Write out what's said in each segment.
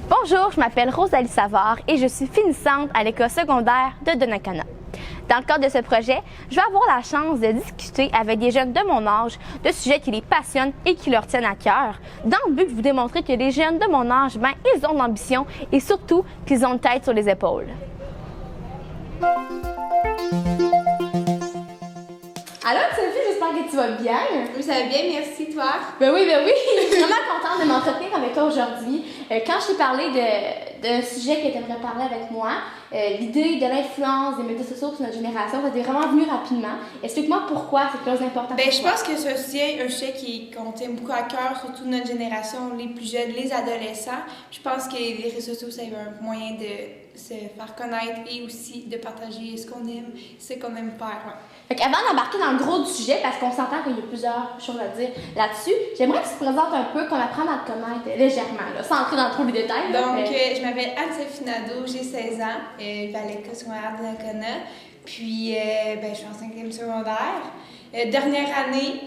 Bonjour, je m'appelle Rosalie Savard et je suis finissante à l'école secondaire de Donnacona. Dans le cadre de ce projet, je vais avoir la chance de discuter avec des jeunes de mon âge de sujets qui les passionnent et qui leur tiennent à cœur, dans le but de vous démontrer que les jeunes de mon âge, ils ont de l'ambition et surtout qu'ils ont une tête sur les épaules. Alors, Sophie, j'espère que tu vas bien. Oui, ça va bien, merci, toi. Ben oui. Je suis vraiment contente de m'entretenir avec toi aujourd'hui. Quand je t'ai parlé d'un sujet que tu aimerais parler avec moi, l'idée de l'influence des médias sociaux sur notre génération, ça t'est vraiment venu rapidement. Explique-moi pourquoi c'est quelque chose d'important. Ben, je pense que c'est aussi un sujet qu'on tient beaucoup à cœur, surtout notre génération, les plus jeunes, les adolescents. Je pense que les réseaux sociaux, c'est un moyen de se faire connaître et aussi de partager ce qu'on aime, ce qu'on aime faire. Ouais. Fait qu'avant d'embarquer dans le gros du sujet, parce qu'on s'entend qu'il y a plusieurs choses à dire là-dessus, j'aimerais que tu te présentes un peu, qu'on apprenne à te connaître légèrement, là, sans entrer dans trop les détails. Donc, je m'appelle Anne-Sophie Nadeau, j'ai 16 ans, je vais à l'école secondaire de Donnacona, puis je suis en 5e secondaire. Dernière année,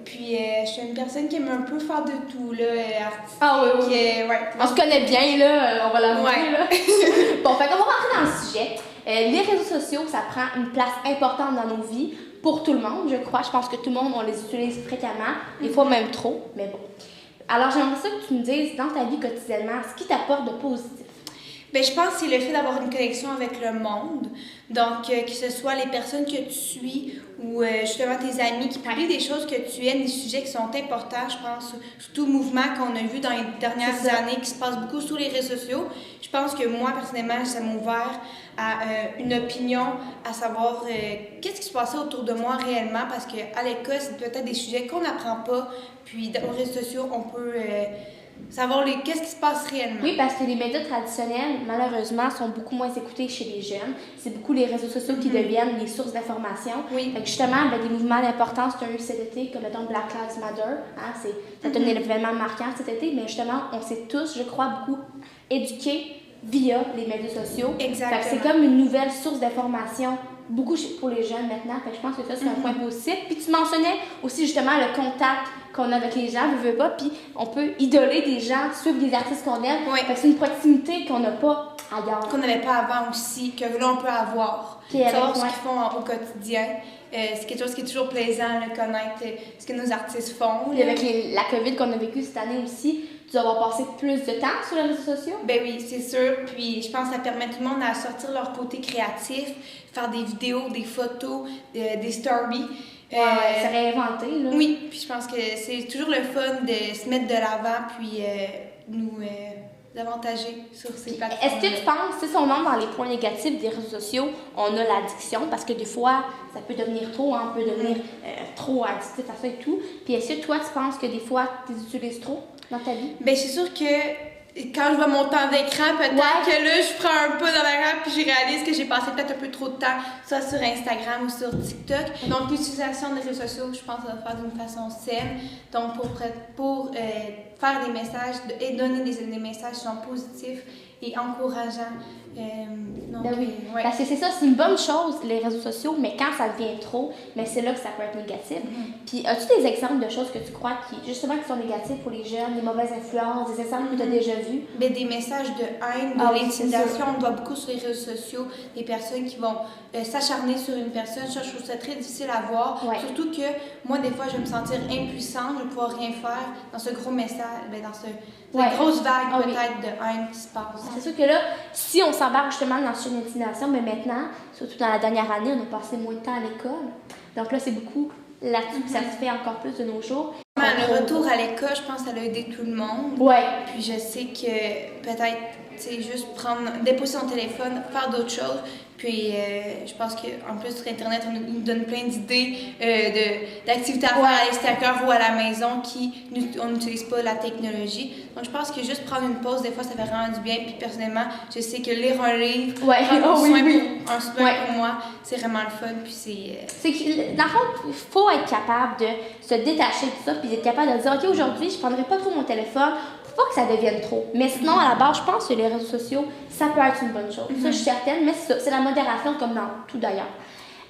puis je suis une personne qui aime un peu faire de tout, là, artistique. Ah oui. Ouais. On se connaît bien, là, on va l'avouer, ouais. là. Bon, fait qu'on va rentrer dans le sujet. Les réseaux sociaux, ça prend une place importante dans nos vies, pour tout le monde, je crois. Je pense que tout le monde, on les utilise fréquemment, des fois même trop, mais bon. Alors, j'aimerais ça que tu me dises, dans ta vie quotidiennement, ce qui t'apporte de positif. Bien, je pense que c'est le fait d'avoir une connexion avec le monde. Donc, que ce soit les personnes que tu suis ou justement tes amis qui publient des choses que tu aimes, des sujets qui sont importants, je pense, surtout le mouvement qu'on a vu dans les dernières années qui se passe beaucoup sur les réseaux sociaux. Je pense que moi, personnellement, ça m'a ouvert à une opinion, à savoir qu'est-ce qui se passait autour de moi réellement, parce qu'à l'école, c'est peut-être des sujets qu'on n'apprend pas, puis aux réseaux sociaux, on peut savoir qu'est-ce qui se passe réellement. Oui, parce que les médias traditionnels, malheureusement, sont beaucoup moins écoutés chez les jeunes. C'est beaucoup les réseaux sociaux qui deviennent les sources d'information. Oui. Fait que justement, des mouvements d'importance qu'il y a eu cet été, comme mettons Black Lives Matter, hein, c'est un événement marquant cet été, mais justement, on s'est tous, je crois, beaucoup éduqués via les médias sociaux. Exactement. Fait que c'est comme une nouvelle source d'information, beaucoup pour les jeunes maintenant. Fait que je pense que ça, c'est un point positif. Puis tu mentionnais aussi justement le contact qu'on a avec les gens, je veux pas, puis on peut idoler des gens, suivre des artistes qu'on aime. Oui. Fait que c'est une proximité qu'on n'a pas ailleurs. Qu'on n'avait pas avant aussi, que là on peut avoir. Savoir ce qu'ils font au quotidien. C'est quelque chose qui est toujours plaisant, de connaître ce que nos artistes font. Puis avec la COVID qu'on a vécue cette année aussi, tu dois avoir passé plus de temps sur les réseaux sociaux? Ben oui, c'est sûr. Puis je pense que ça permet tout le monde à sortir leur côté créatif, faire des vidéos, des photos, des stories. Se réinventer, là. Oui, puis je pense que c'est toujours le fun de se mettre de l'avant, puis nous avantager sur ces plateformes. Est-ce que tu penses, si on entre dans les points négatifs des réseaux sociaux, on a l'addiction, parce que des fois, ça peut devenir trop, hein, on peut devenir trop addictif à ça et tout. Puis est-ce que toi, tu penses que des fois, tu les utilises trop dans ta vie? Bien, c'est sûr que quand je vois mon temps d'écran, peut-être que là, je prends un peu dans l'arrière puis je réalise que j'ai passé peut-être un peu trop de temps, soit sur Instagram ou sur TikTok. Donc, l'utilisation des réseaux sociaux, je pense, ça va faire d'une façon saine. Donc, pour faire des messages et donner des messages qui sont positifs et encourageants. Ben oui, parce que c'est ça, c'est une bonne chose, les réseaux sociaux, mais quand ça devient trop, mais c'est là que ça peut être négatif. Puis, as-tu des exemples de choses que tu crois qui sont négatives pour les jeunes, des mauvaises influences, des exemples que tu as déjà vus? Ben, des messages de haine, de l'intimidation, on voit beaucoup sur les réseaux sociaux, des personnes qui vont s'acharner sur une personne. Ça, je trouve ça très difficile à voir. Ouais. Surtout que moi, des fois, je vais me sentir impuissante, je vais pouvoir rien faire dans ce gros message, dans cette grosse vague peut-être de haine qui se passe. C'est sûr que là, si on s'embarque justement dans cette intimidation, mais maintenant, surtout dans la dernière année, on a passé moins de temps à l'école. Donc là, c'est beaucoup là-dessus que ça se fait encore plus de nos jours. Le retour à l'école, je pense que ça a aidé tout le monde. Ouais. Puis je sais que peut-être, juste déposer son téléphone, faire d'autres choses. Puis je pense qu'en plus sur Internet, on nous donne plein d'idées d'activités à faire à l'extérieur ou à la maison on n'utilise pas la technologie. Donc je pense que juste prendre une pause, des fois, ça fait vraiment du bien. Puis personnellement, je sais que lire un livre, prendre un soin pour moi, c'est vraiment le fun. Puis c'est que, dans le fond, il faut être capable de se détacher de ça, puis d'être capable de dire, OK, aujourd'hui, je ne prendrai pas trop mon téléphone faut pas que ça devienne trop. Mais sinon, à la base, je pense que les réseaux sociaux, ça peut être une bonne chose. Ça, je suis certaine, mais c'est ça, c'est la modération comme dans tout d'ailleurs.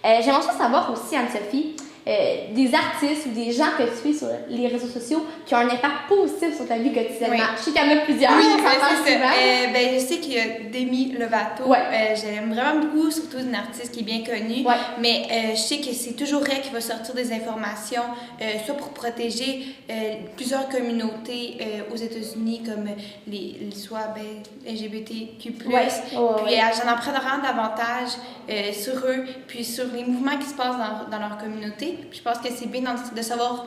J'aimerais ça savoir aussi, Anne-Sophie, des artistes ou des gens que tu suis sur les réseaux sociaux qui ont un impact positif sur ta vie quotidiennement. Oui. Je sais qu'il y en a plusieurs. Oui, on s'en parle c'est ça. souvent. Je sais qu'il y a Demi Lovato. Ouais. J'aime vraiment beaucoup, surtout une artiste qui est bien connue. Ouais. Mais je sais que c'est toujours elle qui va sortir des informations, soit pour protéger plusieurs communautés aux États-Unis, comme soit LGBTQ+. Ouais. Puis j'en apprends vraiment davantage sur eux, puis sur les mouvements qui se passent dans leur communauté. Puis je pense que c'est bien de savoir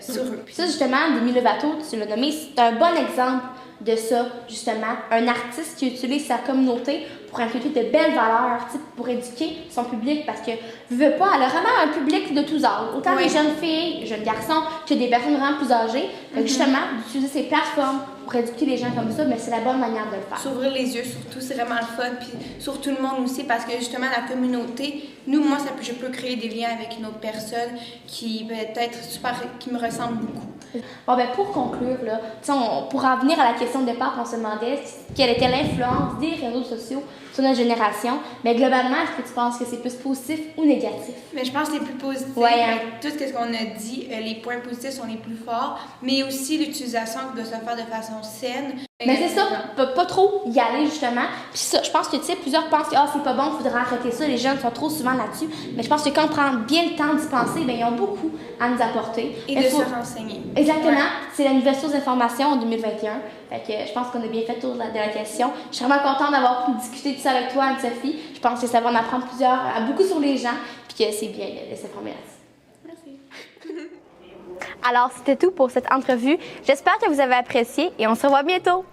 sur eux. Ça, justement, Demi Lovato, tu l'as nommé, c'est un bon exemple de ça, justement. Un artiste qui utilise sa communauté pour inculquer de belles valeurs, pour éduquer son public, parce que, veut pas, elle a vraiment un public de tous âges. Autant Oui. des jeunes filles, jeunes garçons, que des personnes vraiment plus âgées. Donc, justement, d'utiliser ces plateformes pour éduquer les gens comme ça, mais c'est la bonne manière de le faire. S'ouvrir les yeux, surtout, c'est vraiment le fun. Puis sur tout le monde aussi, parce que justement, la communauté, moi, je peux créer des liens avec une autre personne qui peut-être qui me ressemble beaucoup. Bon, ben pour conclure, là, pour en venir à la question de départ qu'on se demandait, quelle était l'influence des réseaux sociaux sur notre génération, mais globalement, est-ce que tu penses que c'est plus positif ou négatif? Mais je pense que les plus positifs, Ouais, hein. tout ce qu'on a dit, les points positifs sont les plus forts, mais aussi l'utilisation qui doit se faire de façon saine. Mais c'est ça, pas trop y aller justement. Puis ça, je pense que plusieurs pensent que c'est pas bon, il faudra arrêter ça, les jeunes sont trop souvent là-dessus. Mais je pense que quand on prend bien le temps d'y penser, ben ils ont beaucoup à nous apporter. Et de se renseigner. Exactement, Ouais. c'est la nouvelle source d'information en 2021. Fait que je pense qu'on a bien fait le tour de la question. Je suis vraiment contente d'avoir pu discuter de ça avec toi, Anne-Sophie. Je pense que ça va en apprendre beaucoup sur les gens, puis que c'est bien de s'informer là-dessus. Merci. Alors, c'était tout pour cette entrevue. J'espère que vous avez apprécié et on se revoit bientôt.